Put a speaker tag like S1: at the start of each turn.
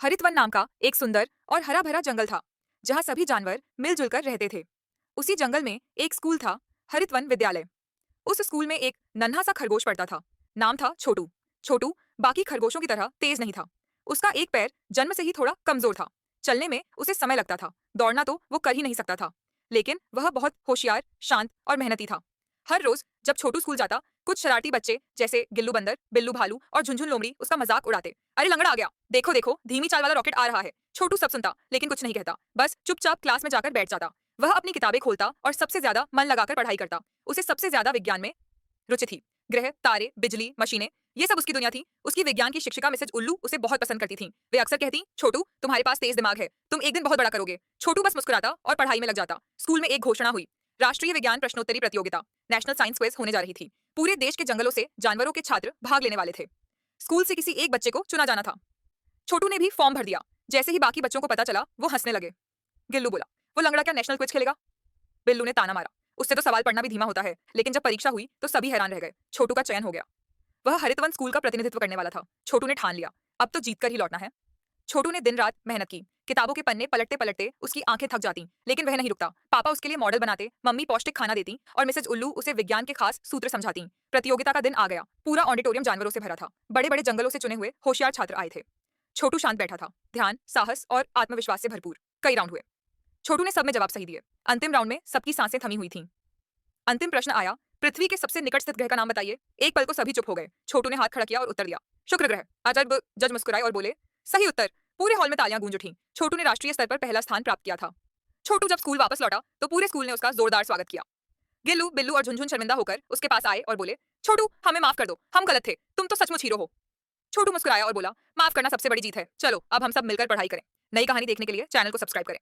S1: हरितवन नाम का एक सुंदर और हरा भरा जंगल था जहाँ सभी जानवर मिलजुल कर रहते थे। उसी जंगल में एक स्कूल था, हरितवन विद्यालय। उस स्कूल में एक नन्हा सा खरगोश पढ़ता था। नाम था छोटू। छोटू बाकी खरगोशों की तरह तेज नहीं था। उसका एक पैर जन्म से ही थोड़ा कमजोर था। चलने में उसे समय लगता था, दौड़ना तो वो कर ही नहीं सकता था। लेकिन वह बहुत होशियार, शांत और मेहनती था। हर रोज जब छोटू स्कूल जाता, कुछ शरारती बच्चे जैसे गिल्लू बंदर, बिल्लू भालू और झुनझुन लोमड़ी उसका मजाक उड़ाते। अरे लंगड़ा आ गया, देखो देखो धीमी चाल वाला रॉकेट आ रहा है। छोटू सब सुनता लेकिन कुछ नहीं कहता, बस चुपचाप क्लास में जाकर बैठ जाता। वह अपनी किताबें खोलता और सबसे ज्यादा मन लगाकर पढ़ाई करता। उसे सबसे ज्यादा विज्ञान में रुचि थी। ग्रह, तारे, बिजली, मशीनें, ये सब उसकी दुनिया थी। उसकी विज्ञान की शिक्षिका मिसेज उल्लू उसे बहुत पसंद करती थीं। वे अक्सर कहती, छोटू तुम्हारे पास तेज दिमाग है, तुम एक दिन बहुत बड़ा करोगे। छोटू बस मुस्कुराता और पढ़ाई में लग जाता। स्कूल में एक घोषणा हुई, राष्ट्रीय विज्ञान प्रश्नोत्तरी प्रतियोगिता, नेशनल साइंस क्विज होने जा रही थी। पूरे देश के जंगलों से जानवरों के छात्र भाग लेने वाले थे। स्कूल से किसी एक बच्चे को चुना जाना था। छोटू ने भी फॉर्म भर दिया। जैसे ही बाकी बच्चों को पता चला, वो हंसने लगे। गिल्लू बोला, वो लंगड़ा क्या नेशनल क्विज खेलेगा? बिल्लू ने ताना मारा, उससे तो सवाल पढ़ना भी धीमा होता है। लेकिन जब परीक्षा हुई तो सभी हैरान रह गए। छोटू का चयन हो गया। वह हरितवन स्कूल का प्रतिनिधित्व करने वाला था। छोटू ने ठान लिया, अब तो जीत कर ही लौटना है। छोटू ने दिन रात मेहनत की। किताबों के पन्ने पलटते पलटते उसकी आंखें थक जाती, लेकिन वह नहीं रुकता। पापा उसके लिए मॉडल बनाते, मम्मी पौष्टिक खाना देती और मिसेज उल्लू उसे विज्ञान के खास सूत्र समझाती। प्रतियोगिता का दिन आ गया। पूरा ऑडिटोरियम जानवरों से भरा था। बड़े बड़े जंगलों से चुने हुए होशियार छात्र आए थे। छोटू शांत बैठा था, ध्यान, साहस और आत्मविश्वास से भरपूर। कई राउंड हुए। छोटू ने सब में जवाब सही दिए। अंतिम राउंड में सबकी सांसें थमी हुई थीं। अंतिम प्रश्न आया, पृथ्वी के सबसे निकट स्थित ग्रह का नाम बताइए। एक पल को सभी चुप हो गए। छोटू ने हाथ खड़ा किया और उत्तर दिया, शुक्र ग्रह। अजब जज मुस्कुराए और बोले, सही उत्तर। पूरे हॉल में तालियां गूंज उठीं। छोटू ने राष्ट्रीय स्तर पर पहला स्थान प्राप्त किया था। छोटू जब स्कूल वापस लौटा तो पूरे स्कूल ने उसका जोरदार स्वागत किया। गिल्लू, बिल्लू और झुनझुन शर्मिंदा होकर उसके पास आए और बोले, छोटू हमें माफ कर दो, हम गलत थे, तुम तो सचमुच हीरो हो। छोटू मुस्कुराया और बोला, माफ करना सबसे बड़ी जीत है। चलो अब हम सब मिलकर पढ़ाई करें। नई कहानी देखने के लिए चैनल को सब्सक्राइब करें।